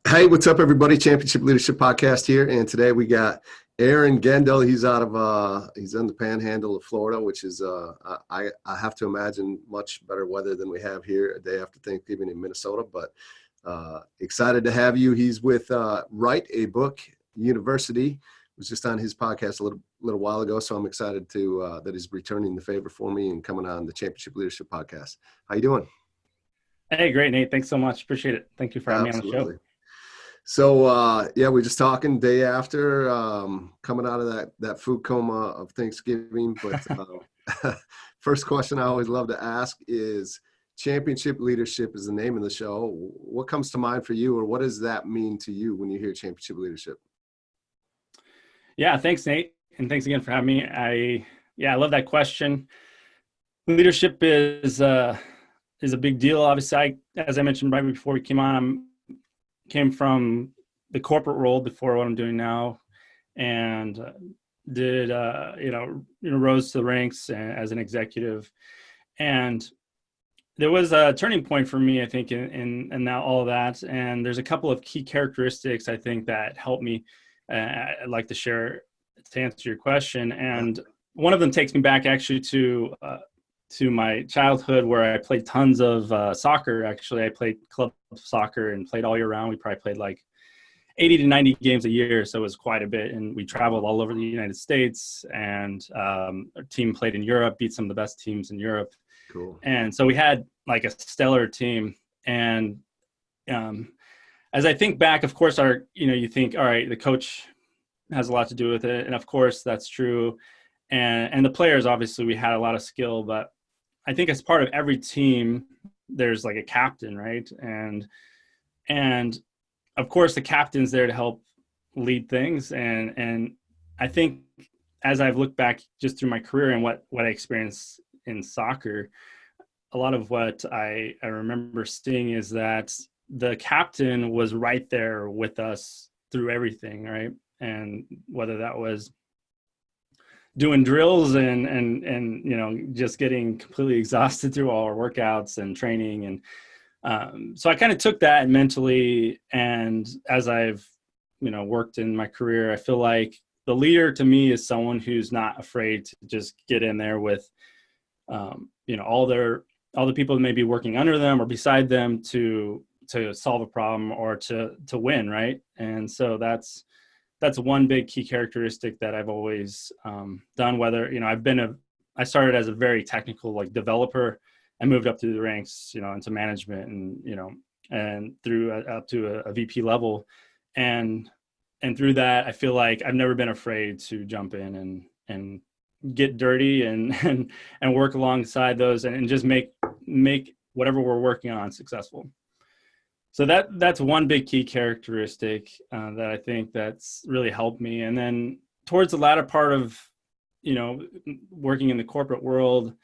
Hey, what's up, everybody? Championship Leadership Podcast here, and today we got Aaron Gendle. He's in the Panhandle of Florida, which is I have to imagine much better weather than we have here a day after Thanksgiving in Minnesota. But excited to have you. He's with Write a Book University. Was just on his podcast a little while ago, so I'm excited to that he's returning the favor for me and coming on the Championship Leadership Podcast. How you doing? Hey, great, Nate. Thanks so much. Appreciate it. Thank you for having me on the show. Absolutely. So yeah, we're just talking day after coming out of that food coma of Thanksgiving. But first question I always love to ask is championship leadership is the name of the show. What comes to mind for you, or what does that mean to you when you hear championship leadership? Yeah, thanks, Nate. And thanks again for having me. I love that question. Leadership is a big deal. Obviously, as I mentioned right before we came on, came from the corporate world before what I'm doing now, and did rose to the ranks as an executive. And there was a turning point for me, I think, in now all of that. And there's a couple of key characteristics I think that helped me. I'd like to share to answer your question. And one of them takes me back actually to my childhood, where I played tons of soccer. Actually, I played club soccer and played all year round. We probably played like 80 to 90 games a year, so it was quite a bit. And we traveled all over the United States, and our team played in Europe, beat some of the best teams in Europe. Cool. And so we had like a stellar team. And as I think back, of course, you think, all right, the coach has a lot to do with it. And of course, that's true. And the players, obviously, we had a lot of skill, but I think as part of every team, there's like a captain, right? And of course, the captain's there to help lead things. And I think as I've looked back just through my career and what I experienced in soccer, a lot of what I remember seeing is that the captain was right there with us through everything, right? And whether that was doing drills and just getting completely exhausted through all our workouts and training. And so I kind of took that mentally. And as I've, worked in my career, I feel like the leader to me is someone who's not afraid to just get in there with, all the people that may be working under them or beside them to solve a problem or to win. Right. And so that's one big key characteristic that I've always done. Whether, I started as a very technical like developer and moved up through the ranks, into management and through up to a VP level. And through that, I feel like I've never been afraid to jump in and get dirty and work alongside those and just make whatever we're working on successful. So that's one big key characteristic that I think that's really helped me. And then towards the latter part of, working in the corporate world,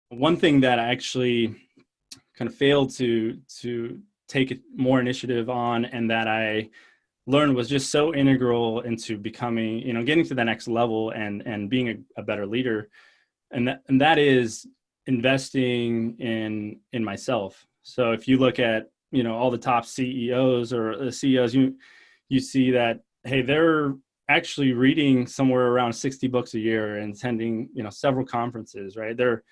one thing that I actually kind of failed to take more initiative on, and that I learned was just so integral into becoming, getting to the next level and being a better leader. And that is investing in myself. So if you look at, all the top CEOs or the CEOs, you see that, hey, they're actually reading somewhere around 60 books a year and attending, several conferences, right? They're,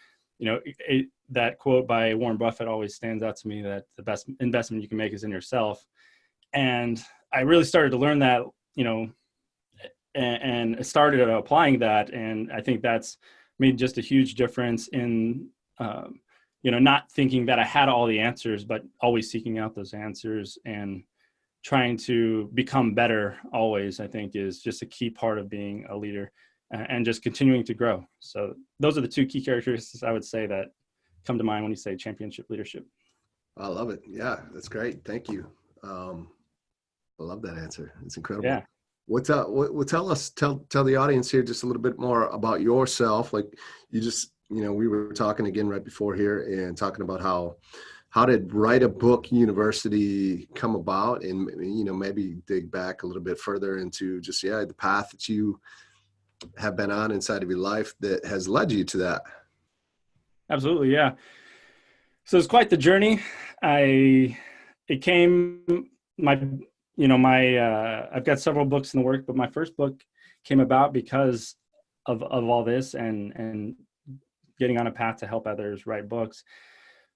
that quote by Warren Buffett always stands out to me, that the best investment you can make is in yourself. And I really started to learn that, and started applying that. And I think that's made just a huge difference in, not thinking that I had all the answers, but always seeking out those answers and trying to become better always, I think, is just a key part of being a leader and just continuing to grow. So those are the two key characteristics I would say that come to mind when you say championship leadership. I love it. Yeah, that's great. Thank you. I love that answer. It's incredible. Yeah. Tell the audience here just a little bit more about yourself. Like you just, we were talking again right before here and talking about how did Write a Book University come about, and maybe dig back a little bit further into just the path that you have been on inside of your life that has led you to that. Absolutely, yeah. So it's quite the journey. it came I've got several books in the work, but my first book came about because of all this and getting on a path to help others write books.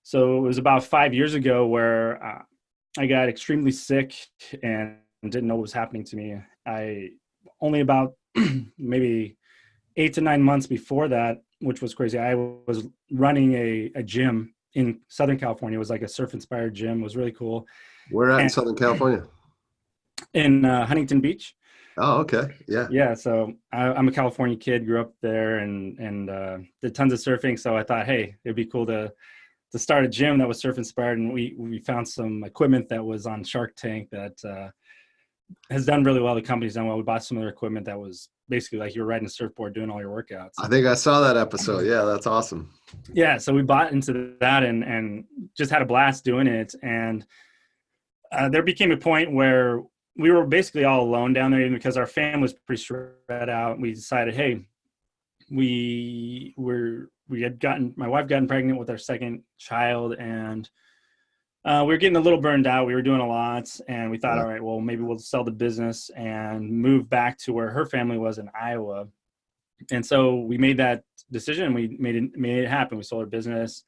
So it was about 5 years ago where I got extremely sick and didn't know what was happening to me. I only about maybe 8 to 9 months before that, which was crazy. I was running a gym in Southern California. It was like a surf inspired gym. It was really cool. Where at in And Southern California? in Huntington Beach. Oh, okay. Yeah. Yeah. So I'm a California kid, grew up there and did tons of surfing. So I thought, hey, it'd be cool to start a gym that was surf inspired. And we found some equipment that was on Shark Tank that has done really well. The company's done well. We bought some of their equipment that was basically like you're riding a surfboard doing all your workouts. I think I saw that episode. Yeah, that's awesome. Yeah. So we bought into that and just had a blast doing it. And there became a point where we were basically all alone down there, even because our family was pretty spread out. We decided, hey, my wife gotten pregnant with our second child, and we were getting a little burned out. We were doing a lot, and we thought, all right, well, maybe we'll sell the business and move back to where her family was in Iowa. And so we made that decision. We made it happen. We sold our business,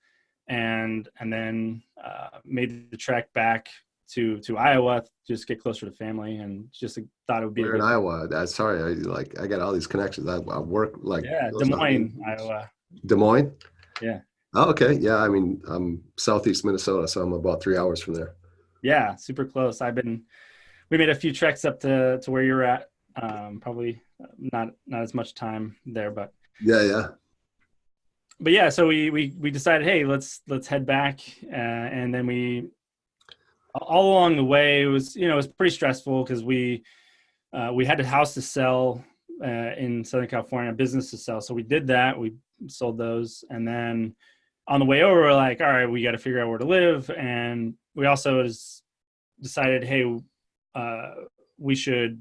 and then made the trek back to Iowa, just get closer to family, and just thought it would be. We're in Iowa. Sorry, I got all these connections. I work like Des Moines, Iowa. Des Moines. Yeah. Oh, okay. Yeah, I mean, I'm southeast Minnesota, so I'm about 3 hours from there. Yeah, super close. We made a few treks up to where you're at. Probably not as much time there, but yeah. But yeah, so we decided, hey, let's head back, and then all along the way, it was pretty stressful because we had a house to sell in Southern California, a business to sell. So we did that. We sold those. And then on the way over, we're like, all right, we got to figure out where to live. And we also decided, hey, we should,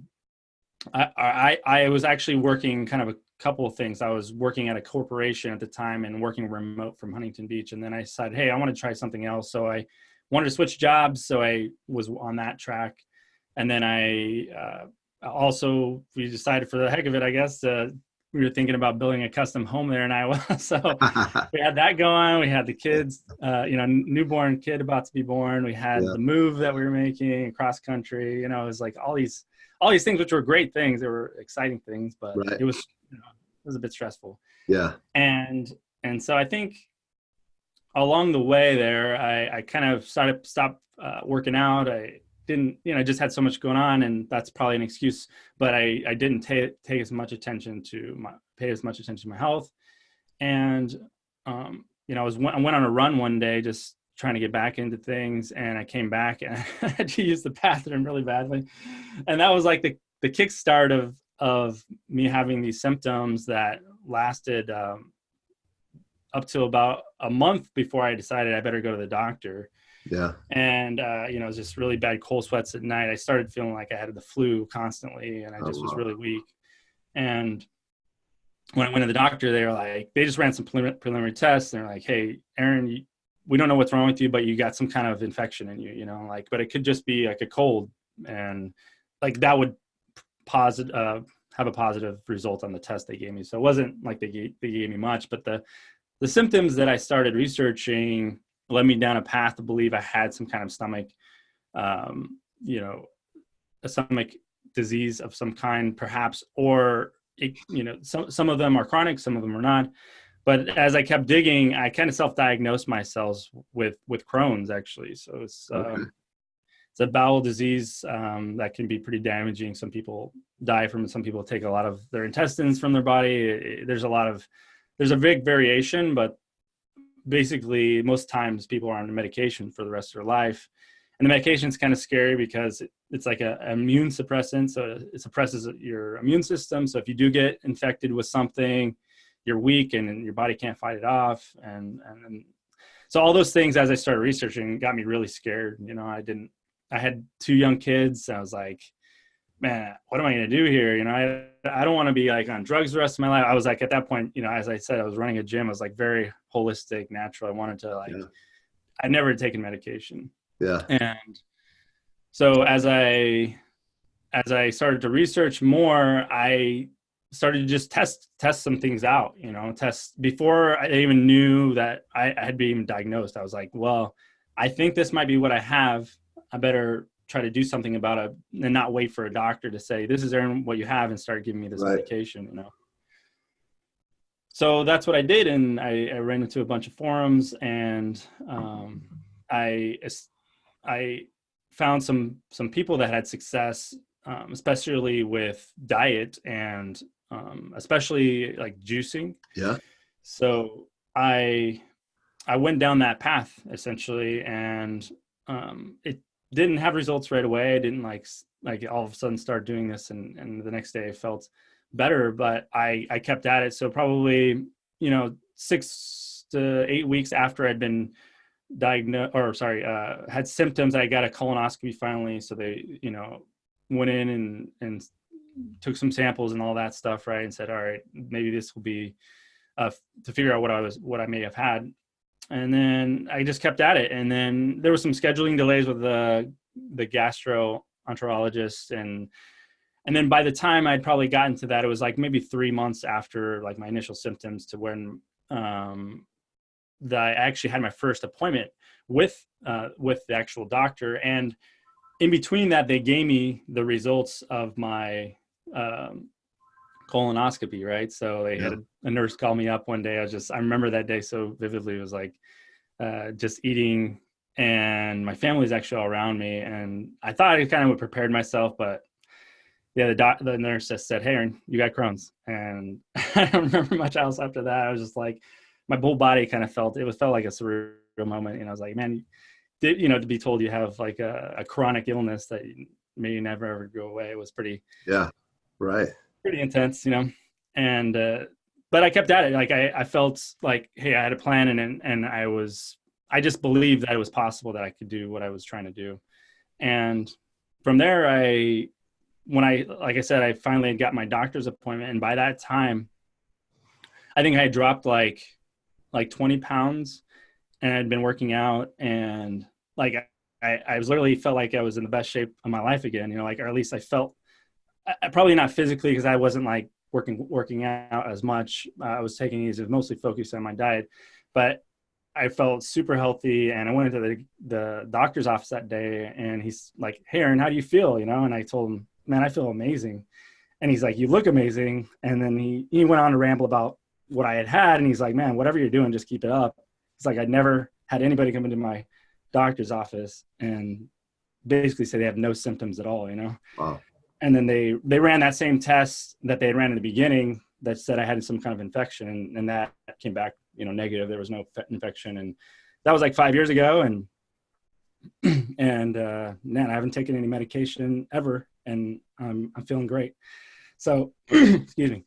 I was actually working kind of a couple of things. I was working at a corporation at the time and working remote from Huntington Beach. And then I decided, hey, I want to try something else. So I wanted to switch jobs, so I was on that track. And then we decided, for the heck of it, I guess, we were thinking about building a custom home there in Iowa. So we had that going. We had the kids, newborn kid about to be born. We had the move that we were making cross country. It was like all these things, which were great things. They were exciting things, but it was a bit stressful. Yeah. And so I think along the way there, I kind of stopped working out. I didn't, just had so much going on, and that's probably an excuse, but I didn't pay as much attention to my health. And, I went on a run one day, just trying to get back into things. And I came back and I had to use the bathroom really badly. And that was like the kickstart of me having these symptoms that lasted, up to about a month before I decided I better go to the doctor. Yeah. And, it was just really bad cold sweats at night. I started feeling like I had the flu constantly, and I just was really weak. And when I went to the doctor, they just ran some preliminary tests, and they're like, hey, Aaron, we don't know what's wrong with you, but you got some kind of infection in you, but it could just be like a cold. And like that would have a positive result on the test they gave me. So it wasn't like they gave me much, but the symptoms that I started researching led me down a path to believe I had some kind of stomach, a stomach disease of some kind, perhaps, or some of them are chronic, some of them are not. But as I kept digging, I kind of self-diagnosed myself with Crohn's, actually. So it's a bowel disease that can be pretty damaging. Some people die from it. Some people take a lot of their intestines from their body. There's a big variation, but basically most times people are on medication for the rest of their life. And the medication is kind of scary because it's like an immune suppressant. So it suppresses your immune system. So if you do get infected with something, you're weak and your body can't fight it off. And so all those things, as I started researching, got me really scared. I had 2 young kids. I was like, man, what am I going to do here? I don't want to be like on drugs the rest of my life. I was like, at that point, as I said, I was running a gym. I was like very holistic, natural. I wanted to I'd never taken medication. Yeah. And So as I started to research more, I started to just test some things out, test before I even knew that I had been diagnosed. I was like, well, I think this might be what I have. I better try to do something about it and not wait for a doctor to say, this is what you have, and start giving me this Right. medication, So that's what I did. And I ran into a bunch of forums, and I found some people that had success, especially with diet and especially like juicing. Yeah. So I went down that path essentially, and it didn't have results right away. I didn't like all of a sudden start doing this, and the next day I felt better, but I kept at it. So probably 6 to 8 weeks after I'd been diagnosed, or sorry, had symptoms, I got a colonoscopy finally. So they went in and took some samples and all that stuff, right, and said, all right, maybe this will be to figure out what I may have had. And then I just kept at it. And then there was some scheduling delays with the gastroenterologist, and then by the time I'd probably gotten to that, it was like maybe 3 months after like my initial symptoms to when that I actually had my first appointment with the actual doctor. And in between that, they gave me the results of my colonoscopy, right? So they had a nurse call me up one day. I remember that day so vividly. It was like just eating, and my family's actually all around me. And I thought I kind of prepared myself, but yeah, the nurse just said, "Hey, Aaron, you got Crohn's." And I don't remember much else after that. I was just like, my whole body kind of felt like a surreal moment. And I was like, man, to be told you have like a chronic illness that may never ever go away was pretty intense, and but I kept at it. Like I felt like, hey, I had a plan, and I just believed that it was possible that I could do what I was trying to do. And from there, like I said, I finally got my doctor's appointment, and by that time I think I had dropped like 20 pounds, and I'd been working out, and like I was literally felt like I was in the best shape of my life again, like, or at least I felt, probably not physically, because I wasn't like working out as much. I was taking it easy, mostly focused on my diet, but I felt super healthy. And I went into the doctor's office that day, and he's like, "Hey, Aaron, how do you feel?" And I told him, "Man, I feel amazing." And he's like, "You look amazing." And then he went on to ramble about what I had. And he's like, "Man, whatever you're doing, just keep it up." It's like, I'd never had anybody come into my doctor's office and basically say they have no symptoms at all, Wow. And then they ran that same test that they had ran in the beginning that said I had some kind of infection, and that came back, negative. There was no infection. And that was like 5 years ago. And man, I haven't taken any medication ever, and I'm feeling great. So, excuse me.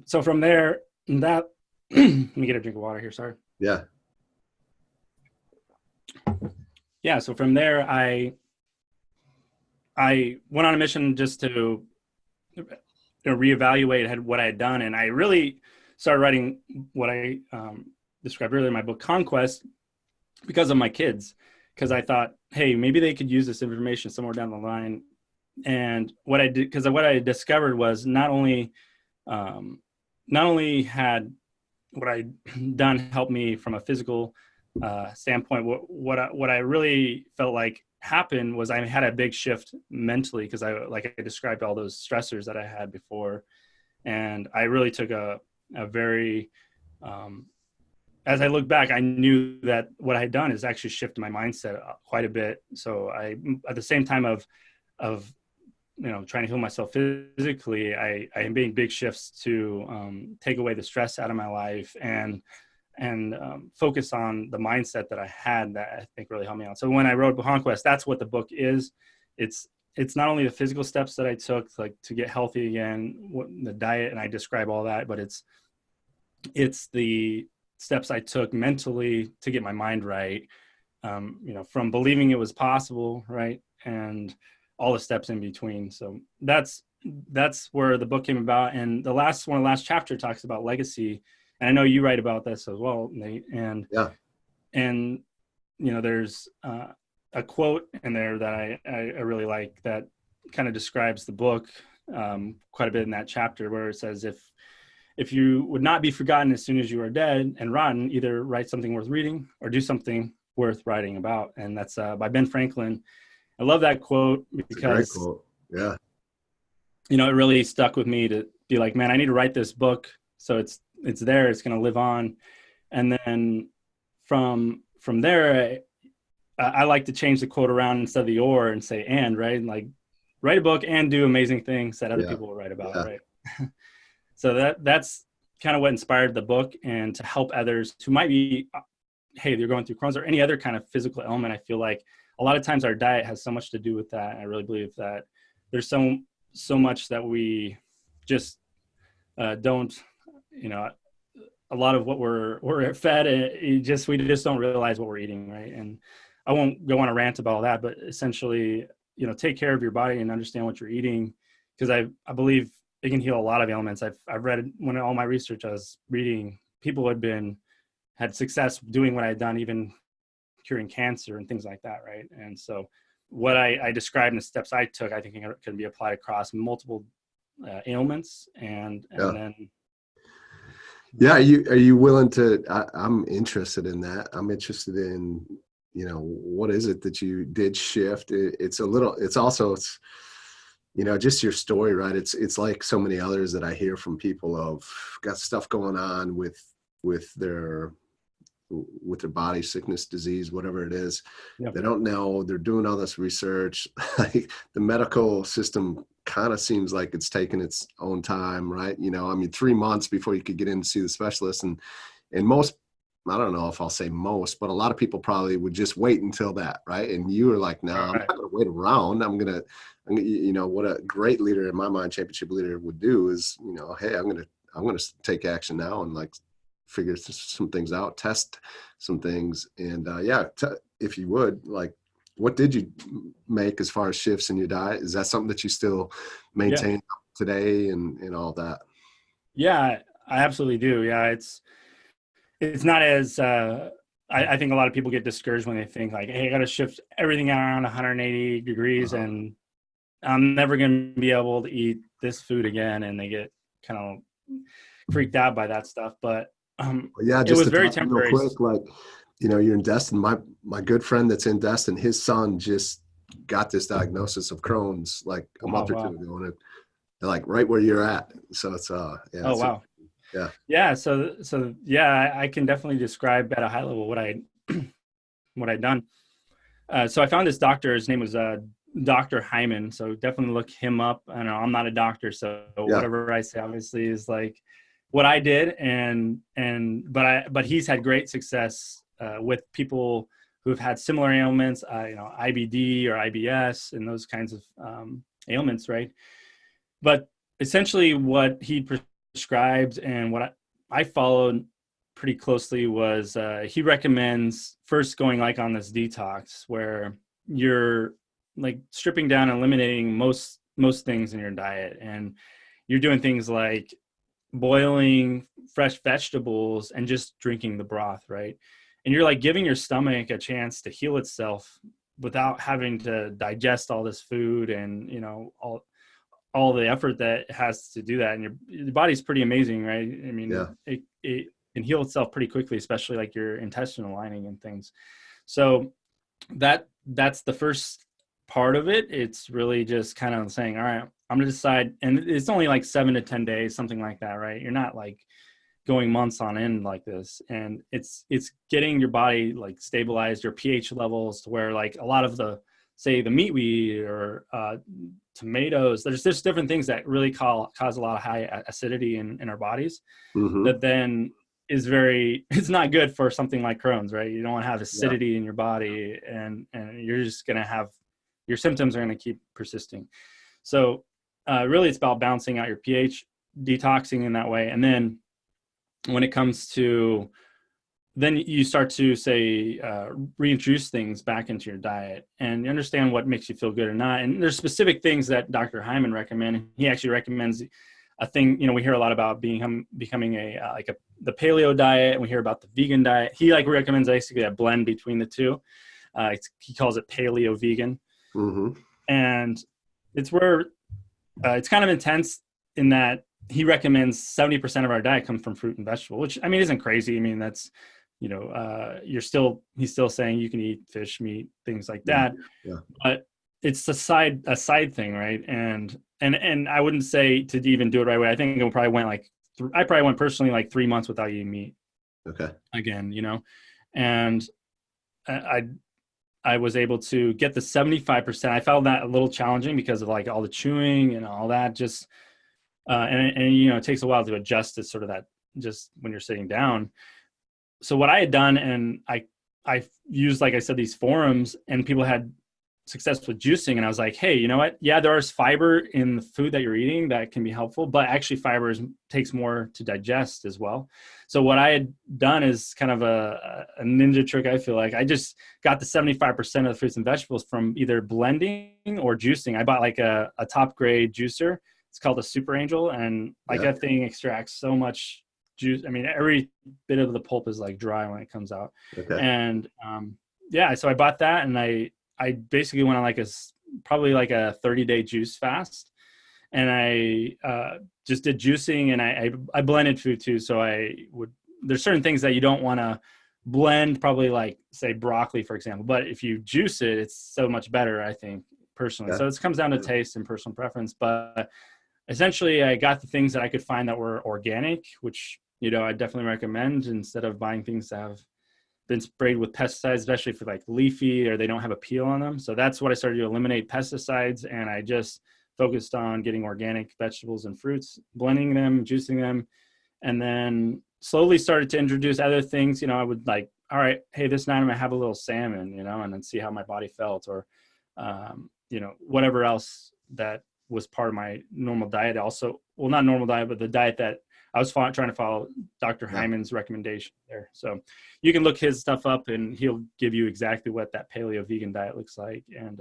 So from there, let me get a drink of water here. Sorry. Yeah. Yeah. So from there, I went on a mission just to reevaluate what I had done. And I really started writing what I described earlier in my book, Conquest, because of my kids, because I thought, hey, maybe they could use this information somewhere down the line. And what I did, because what I discovered was not only had what I'd done helped me from a physical standpoint, what I really felt like happened was I had a big shift mentally, because I described all those stressors that I had before. And I really took a very, as I look back, I knew that what I had done is actually shifted my mindset quite a bit. So I, at the same time of trying to heal myself physically, I am making big shifts to take away the stress out of my life and focus on the mindset that I had, that I think really helped me out. So when I wrote Conquest, that's what the book is. It's not only the physical steps that I took to get healthy again, the diet, and I describe all that, but it's the steps I took mentally to get my mind right, from believing it was possible, right, and all the steps in between. So that's where the book came about. And the last chapter talks about legacy. And I know you write about this as well, Nate. And yeah, and there's a quote in there that I really like that kind of describes the book quite a bit in that chapter, where it says, if you would not be forgotten as soon as you are dead and rotten, either write something worth reading or do something worth writing about. And that's by Ben Franklin. I love that quote It's a great because, quote. Yeah. it really stuck with me to be like, man, I need to write this book. So it's there, it's going to live on. And then from there, I like to change the quote around instead of the or and say, and, right? Like, write a book and do amazing things that other people will write about. Yeah. Right. So that's kind of what inspired the book, and to help others who might be, hey, they're going through Crohn's or any other kind of physical ailment. I feel like a lot of times our diet has so much to do with that. I really believe that there's so much that we just don't, a lot of what we're fed, we just don't realize what we're eating, right? And I won't go on a rant about all that, but essentially, take care of your body and understand what you're eating, because I believe it can heal a lot of ailments. I've read, when all my research I was reading, people had success doing what I'd done, even curing cancer and things like that, right? And so what I described in the steps I took, I think can be applied across multiple ailments, and then. Yeah. Are you willing to, I'm interested in that. I'm interested in, what is it that you did shift? It's also, just your story, right? It's like so many others that I hear from people of got stuff going on with their body, sickness, disease, whatever it is. Yep. They don't know. They're doing all this research. Like, the medical system kind of seems like it's taking its own time, right? 3 months before you could get in to see the specialist, and most, I don't know if I'll say most, but a lot of people probably would just wait until that, right? And you were like, no, I'm not going to wait around. I'm going to, what a great leader, in my mind, championship leader would do is, hey, I'm going to take action now and like figure some things out, test some things. And if you would, like, what did you make as far as shifts in your diet? Is that something that you still maintain today and all that? Yeah, I absolutely do. Yeah. It's not as, I think a lot of people get discouraged when they think like, hey, I got to shift everything around 180 degrees and I'm never going to be able to eat this food again. And they get kind of freaked out by that stuff. But just it was very temporary. Real quick, like, you're in Destin. My good friend that's in Destin, his son just got this diagnosis of Crohn's like a month or two ago, and they're like right where you're at. So it's wow. Yeah. So I can definitely describe at a high level what I'd done. So I found this doctor. His name was Dr. Hyman. So definitely look him up. I know I'm not a doctor, so whatever I say obviously is like what I did, but he's had great success with people who've had similar ailments, IBD or IBS and those kinds of ailments, right? But essentially what he prescribed and what I followed pretty closely was he recommends first going like on this detox where you're like stripping down and eliminating most things in your diet, and you're doing things like boiling fresh vegetables and just drinking the broth, right? And you're like giving your stomach a chance to heal itself without having to digest all this food and all the effort that it has to do that. And your body's pretty amazing, right? I mean, it can heal itself pretty quickly, especially like your intestinal lining and things. So that's the first part of it. It's really just kind of saying, all right, I'm going to decide. And it's only like 7 to 10 days, something like that, right? You're not like going months on end like this. And it's getting your body like stabilized, your pH levels to where like a lot of the meat we eat or tomatoes, there's just different things that really cause a lot of high acidity in our bodies that then is it's not good for something like Crohn's, right? You don't want to have acidity in your body and you're just going to have, your symptoms are going to keep persisting. So really it's about balancing out your pH, detoxing in that way. And then when it comes to, then you start to say, reintroduce things back into your diet and you understand what makes you feel good or not. And there's specific things that Dr. Hyman recommends. He actually recommends a thing, we hear a lot about becoming the paleo diet, and we hear about the vegan diet. He like recommends basically a blend between the two. He calls it paleo vegan. Mm-hmm. And it's where it's kind of intense in that he recommends 70% of our diet comes from fruit and vegetable, which I mean isn't crazy. I mean that's he's still saying you can eat fish, meat, things like that, Yeah. but it's a side thing, right? And I wouldn't say to even do it right away. I think I probably went personally like 3 months without eating meat. Okay. Again, and I was able to get the 75%. I found that a little challenging because of like all the chewing and all that. Just and it takes a while to adjust to sort of that just when you're sitting down. So what I had done, and I used, like I said, these forums, and people had success with juicing, and I was like, hey, you know what? Yeah, there is fiber in the food that you're eating that can be helpful, but actually fiber takes more to digest as well. So what I had done is kind of a ninja trick. I feel like I just got the 75% of the fruits and vegetables from either blending or juicing. I bought like a top grade juicer. It's called a Super Angel, and like that thing extracts so much juice. I mean, every bit of the pulp is like dry when it comes out. Okay. And so I bought that, and I basically went on like probably like a 30-day juice fast, and I just did juicing, and I blended food too. So there's certain things that you don't want to blend, probably like say broccoli, for example, but if you juice it, it's so much better, I think, personally. So it comes down to taste and personal preference, but essentially I got the things that I could find that were organic, which, I definitely recommend instead of buying things that have been sprayed with pesticides, especially for like leafy or they don't have a peel on them. So that's what I started to eliminate pesticides. And I just focused on getting organic vegetables and fruits, blending them, juicing them, and then slowly started to introduce other things. I would like, all right, hey, this night I'm gonna have a little salmon, and then see how my body felt, or, whatever else that was part of my normal diet. Also, well, not normal diet, but the diet that I was trying to follow Dr. Hyman's recommendation there. So you can look his stuff up, and he'll give you exactly what that paleo vegan diet looks like. And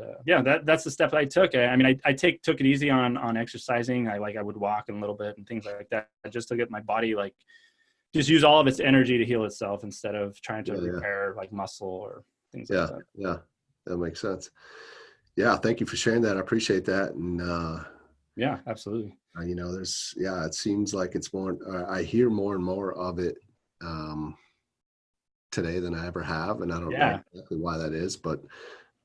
that's the step I took. I mean, I took it easy on exercising. I would walk a little bit and things like that, just to get my body just use all of its energy to heal itself instead of trying to repair like muscle or things like that. Yeah, that makes sense. Yeah, thank you for sharing that. I appreciate that. And yeah, absolutely. it seems like it's more, I hear more and more of it today than I ever have. And I don't know exactly why that is, but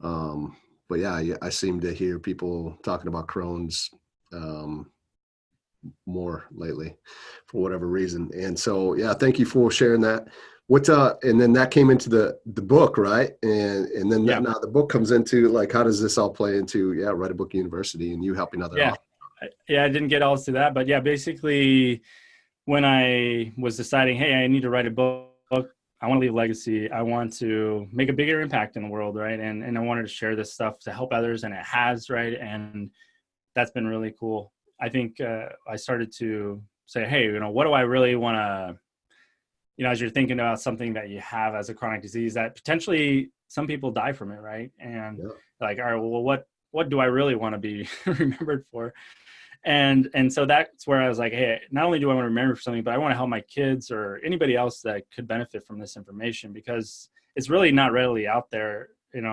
I seem to hear people talking about Crohn's more lately for whatever reason. And so, thank you for sharing that. And then that came into the book, right? And then now the book comes into like, how does this all play into, Write a Book University and you helping other authors? I didn't get all to that, but basically when I was deciding, hey, I need to write a book, I want to leave a legacy, I want to make a bigger impact in the world, right? And I wanted to share this stuff to help others, and it has, right? And that's been really cool. I think I started to say, hey, what do I really want to, as you're thinking about something that you have as a chronic disease that potentially some people die from it, right? And like, all right, well, what do I really want to be remembered for? And so that's where I was like, hey, not only do I want to remember something, but I want to help my kids or anybody else that could benefit from this information, because it's really not readily out there, and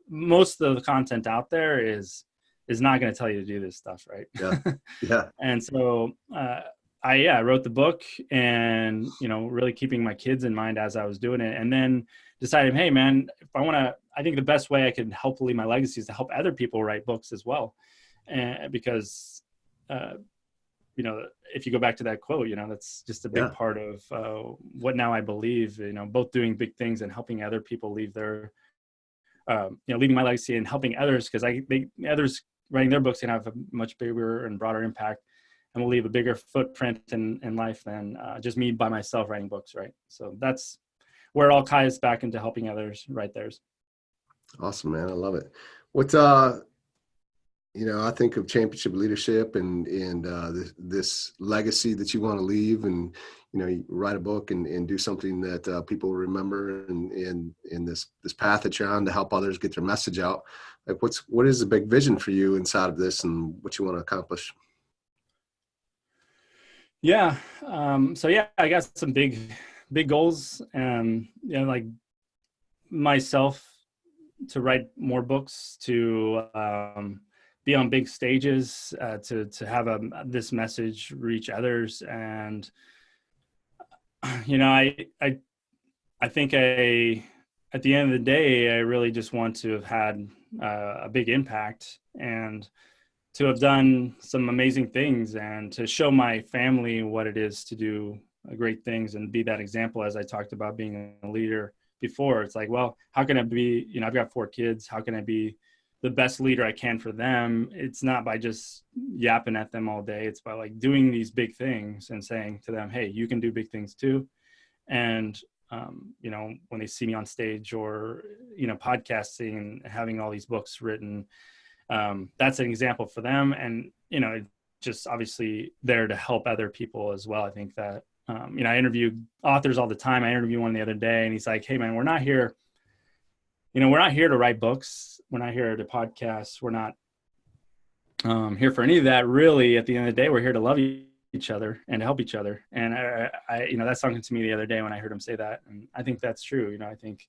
most of the content out there is not going to tell you to do this stuff, right? Yeah. And so I wrote the book, and really keeping my kids in mind as I was doing it, and then decided, hey man, I think the best way I could help leave my legacy is to help other people write books as well. And because if you go back to that quote, that's just a big part of what now I believe, both doing big things and helping other people leave their leaving my legacy and helping others, because others writing their books can have a much bigger and broader impact, and will leave a bigger footprint in life than just me by myself writing books, right? So that's where it all ties back into helping others write theirs. Awesome, man. I love it. What I think of championship leadership and this legacy that you want to leave, and you write a book and do something that people remember, and this path that you're on to help others get their message out. Like, what is the big vision for you inside of this, and what you want to accomplish? Yeah. I got some big goals. Like myself write more books, to be on big stages, to have this message reach others. And I think at the end of the day, I really just want to have had a big impact, and to have done some amazing things, and to show my family what it is to do great things and be that example. As I talked about being a leader before, it's like, well, how can I be, I've got 4 kids. How can I be the best leader I can for them? It's not by just yapping at them all day. It's by like doing these big things and saying to them, hey, you can do big things too. And, when they see me on stage or, podcasting and having all these books written, that's an example for them. And, just obviously there to help other people as well. I think that, I interview authors all the time. I interviewed one the other day, and he's like, hey man, we're not here to write books. We're not here to podcast. We're not here for any of that. Really, at the end of the day, we're here to love each other and to help each other. And I that sunk into me the other day when I heard him say that. And I think that's true. I think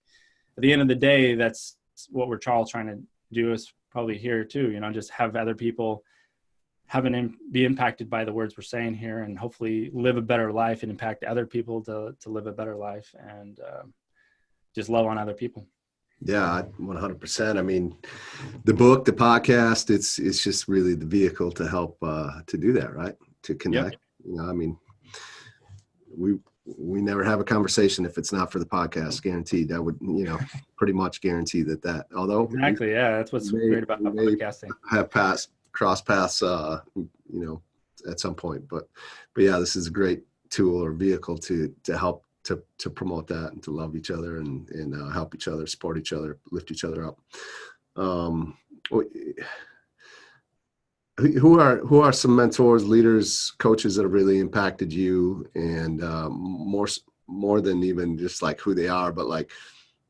at the end of the day, that's what we're all trying to do, is probably here too, just have other people be impacted by the words we're saying here, and hopefully live a better life and impact other people to live a better life, and just love on other people. Yeah, 100%. I mean, the book, the podcast, it's just really the vehicle to help to do that, right? To connect. Yep. I mean, we never have a conversation if it's not for the podcast, guaranteed. That would, pretty much guarantee that. Although exactly, yeah, that's what's great about podcasting. Have cross paths, at some point, but yeah, this is a great tool or vehicle to help to promote that and to love each other and help each other, support each other, lift each other up. Who are some mentors, leaders, coaches that have really impacted you, and more than even just like who they are, but like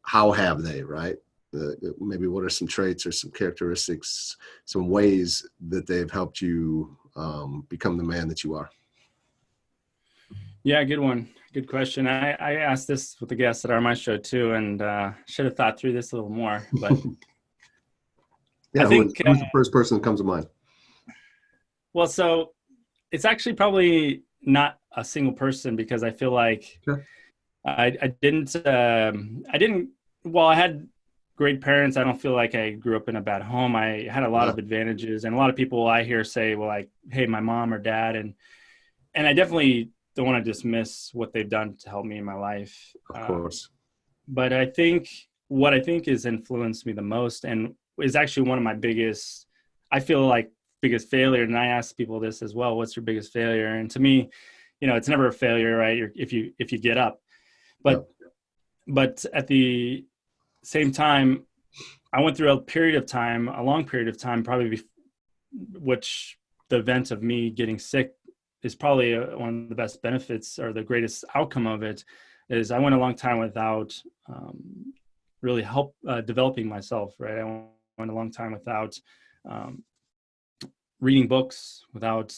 how have they, right? Maybe what are some traits or some characteristics, some ways that they've helped you become the man that you are? Yeah, good one. Good question. I asked this with the guests that are on my show too, and should have thought through this a little more. But yeah, I think who's the first person that comes to mind? Well, so it's actually probably not a single person, because I feel like I didn't. Well, I had great parents. I don't feel like I grew up in a bad home. I had a lot of advantages, and a lot of people I hear say, well, like, hey, my mom or dad, and I definitely don't want to dismiss what they've done to help me in my life. Of course. But I think what has influenced me the most, and is actually one of my biggest failure. And I ask people this as well: what's your biggest failure? And to me, it's never a failure, right? If you get up, but at the same time, I went through a long period of time, probably which the event of me getting sick is probably one of the best benefits, or the greatest outcome of it, is I went a long time without really developing myself, right? I went a long time without reading books, without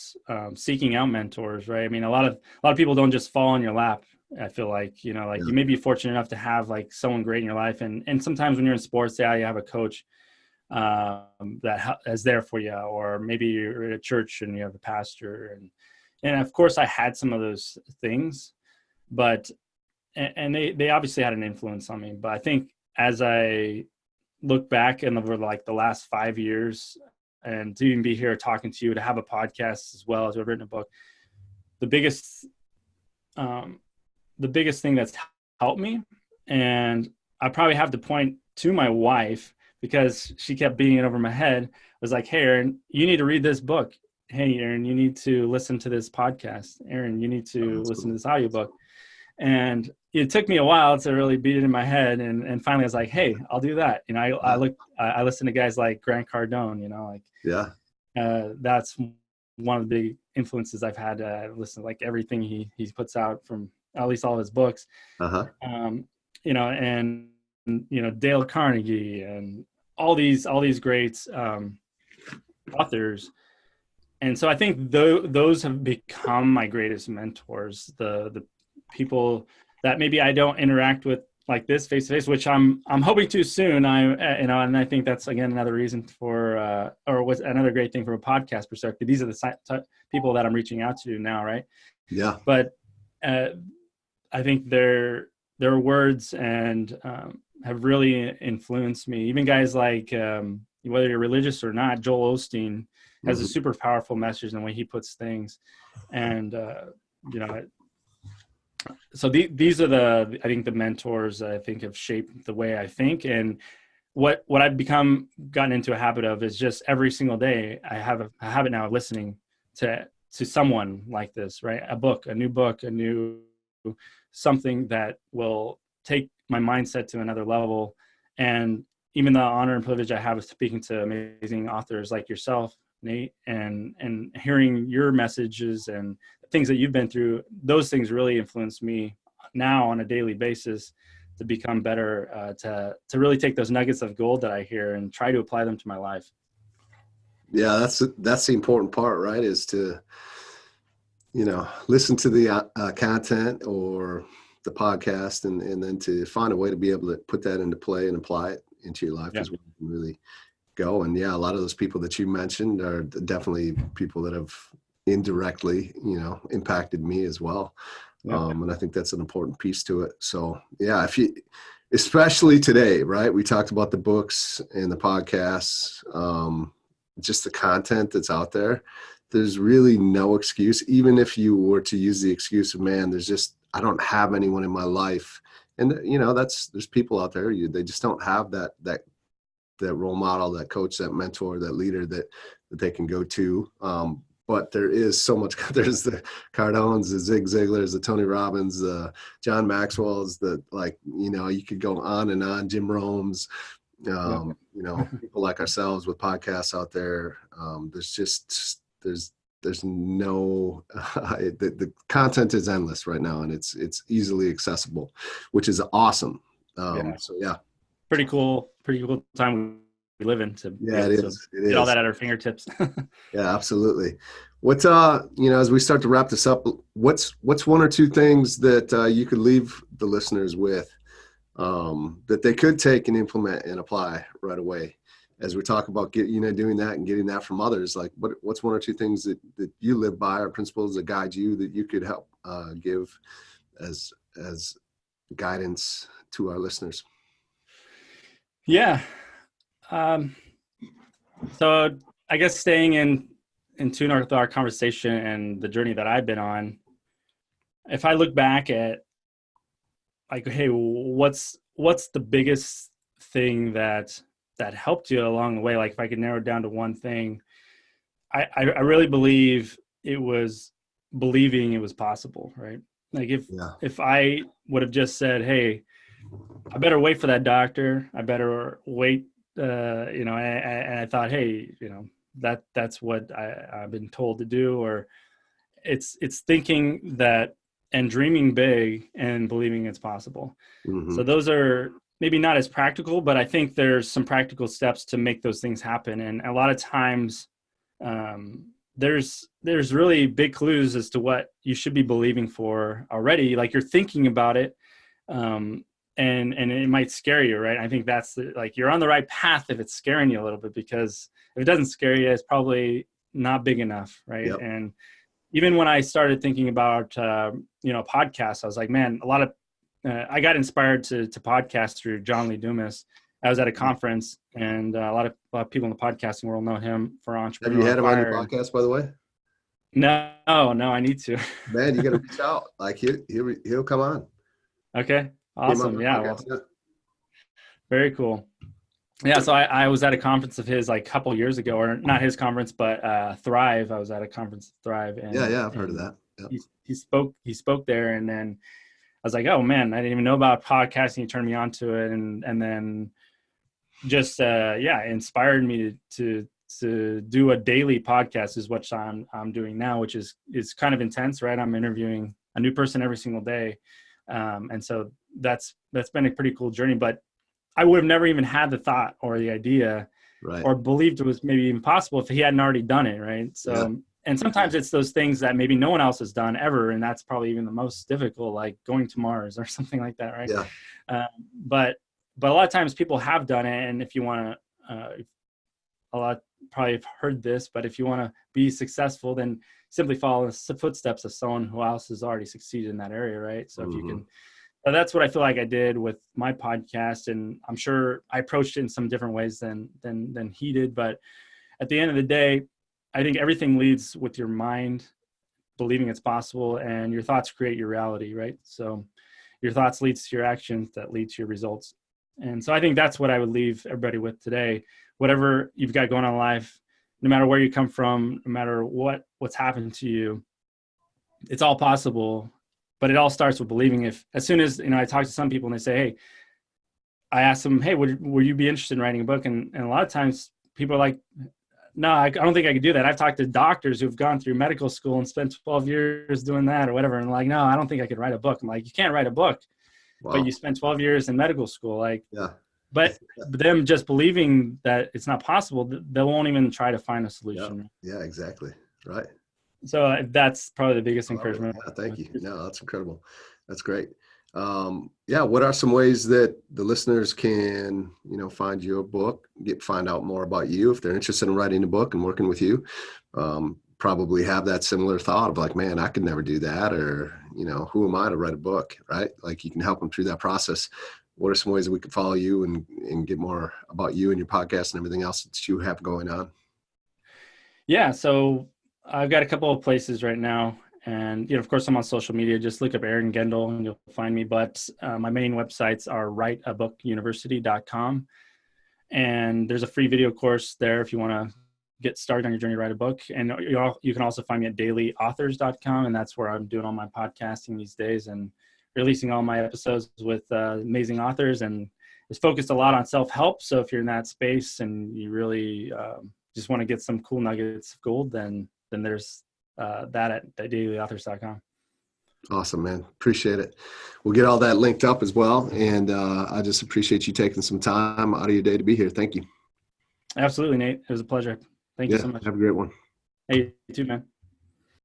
seeking out mentors, right? I mean, a lot of people don't just fall in your lap. I feel like, you may be fortunate enough to have like someone great in your life. And sometimes when you're in sports, you have a coach that is there for you, or maybe you're at a church and you have a pastor. And of course I had some of those things, but, and they obviously had an influence on me. But I think as I look back and over like the last 5 years, and to even be here talking to you, to have a podcast as well as I've written a book, the biggest thing that's helped me, and I probably have to point to my wife, because she kept beating it over my head, was like, hey, Aaron, you need to read this book. Hey, Aaron, you need to listen to this podcast. Aaron, you need to listen to this audiobook. And it took me a while to really beat it in my head. And finally I was like, hey, I'll do that. I listen to guys like Grant Cardone, that's one of the big influences I've had. Listen to like everything he puts out, from at least all his books, and Dale Carnegie and all these great authors. And so I think those have become my greatest mentors, the people that maybe I don't interact with like this face to face, which I'm hoping to soon. And I think that's again another reason for, or was another great thing from a podcast perspective. These are the people that I'm reaching out to now, right? Yeah. But I think their words and have really influenced me. Even guys like whether you're religious or not, Joel Osteen has a super powerful message in the way he puts things, and so these are I think the mentors that I think have shaped the way I think. And what I've gotten into a habit of is just every single day I have a habit now of listening to someone like this, right? A new book, something that will take my mindset to another level. And even the honor and privilege I have of speaking to amazing authors like yourself, Nate, and hearing your messages and things that you've been through, those things really influence me now on a daily basis to become better, to really take those nuggets of gold that I hear and try to apply them to my life. Yeah, that's the important part, right? Is to, listen to the content or the podcast and then to find a way to be able to put that into play and apply it into your life is where you can really go. And yeah, a lot of those people that you mentioned are definitely people that have indirectly, impacted me as well. And I think that's an important piece to it. So yeah, especially today, right? We talked about the books and the podcasts, just the content that's out there. There's really no excuse. Even if you were to use the excuse of, man, I don't have anyone in my life. And there's people out there, they just don't have that role model, that coach, that mentor, that leader that they can go to. But there is so much. There's the Cardones, the Zig Ziglars, the Tony Robbins, the John Maxwell's, you could go on and on, Jim Rohm's, people like ourselves with podcasts out there. There's no, the content is endless right now, and it's easily accessible, which is awesome. So yeah. Pretty cool time we live in to it is. Get all that at our fingertips. Yeah, absolutely. What as we start to wrap this up, what's one or two things that you could leave the listeners with that they could take and implement and apply right away? As we talk about doing that and getting that from others, like what's one or two things that you live by, or principles that guide you that you could help give as guidance to our listeners? Yeah. So I guess staying in tune with our conversation and the journey that I've been on, if I look back at like, hey, what's the biggest thing that helped you along the way? Like if I could narrow it down to one thing, I really believe it was believing it was possible, right? Like if I would have just said, hey, I better wait for that doctor, I better wait, and I thought, hey, that's what I've been told to do, or it's thinking that and dreaming big and believing it's possible. Mm-hmm. So those are maybe not as practical, but I think there's some practical steps to make those things happen. And a lot of times there's really big clues as to what you should be believing for already. Like you're thinking about it, and it might scare you, right? I think that's you're on the right path if it's scaring you a little bit, because if it doesn't scare you, it's probably not big enough, right? Yep. And even when I started thinking about, podcasts, I was like, man, a lot of, I got inspired to podcast through John Lee Dumas. I was at a conference, and a lot of people in the podcasting world know him for Entrepreneur. Have you had him on your podcast, by the way? No, I need to. Man, you got to reach out. Like he'll come on. Okay, awesome. Yeah, very cool. Yeah, so I was at a conference of his like a couple years ago, or not his conference, but Thrive. I was at a conference of Thrive. And, yeah, I've heard of that. Yep. He spoke there, and then I was like, oh man, I didn't even know about podcasting. He turned me on to it, and then just inspired me to do a daily podcast, is what I'm doing now, which is kind of intense, right? I'm interviewing a new person every single day, and so that's been a pretty cool journey. But I would have never even had the thought or the idea, right, or believed it was maybe even possible if he hadn't already done it, right? So And sometimes it's those things that maybe no one else has done ever, and that's probably even the most difficult, like going to Mars or something like that, right? Yeah. But a lot of times people have done it, and if you want to, a lot probably have heard this, but if you want to be successful, then simply follow the footsteps of someone who else has already succeeded in that area, right? So if you can, that's what I feel like I did with my podcast, and I'm sure I approached it in some different ways than he did, but at the end of the day, I think everything leads with your mind, believing it's possible, and your thoughts create your reality, right? So your thoughts leads to your actions that lead to your results. And so I think that's what I would leave everybody with today. Whatever you've got going on in life, no matter where you come from, no matter what's happened to you, it's all possible. But it all starts with believing. If as soon as, I talk to some people and they say, hey, I ask them, hey, would you be interested in writing a book? And a lot of times people are like, no, I don't think I could do that. I've talked to doctors who've gone through medical school and spent 12 years doing that or whatever. And like, no, I don't think I could write a book. I'm like, you can't write a book, but you spent 12 years in medical school. Like, but them just believing that it's not possible, they won't even try to find a solution. Yeah, exactly. Right. So that's probably the biggest encouragement. Yeah, thank you. No, that's incredible. That's great. What are some ways that the listeners can, find your book, find out more about you if they're interested in writing a book and working with you? Probably have that similar thought of like, man, I could never do that, or who am I to write a book, right? Like you can help them through that process. What are some ways that we can follow you and get more about you and your podcast and everything else that you have going on? Yeah, so I've got a couple of places right now. And, of course, I'm on social media. Just look up Aaron Gendle and you'll find me. But my main websites are writeabookuniversity.com. And there's a free video course there if you want to get started on your journey to write a book. And you can also find me at dailyauthors.com. And that's where I'm doing all my podcasting these days and releasing all my episodes with amazing authors. And it's focused a lot on self-help. So if you're in that space and you really just want to get some cool nuggets of gold, then there's that at dailyauthors.com. Awesome, man. Appreciate it. We'll get all that linked up as well. And I just appreciate you taking some time out of your day to be here. Thank you. Absolutely, Nate. It was a pleasure. Thank you so much. Have a great one. Hey, you too, man.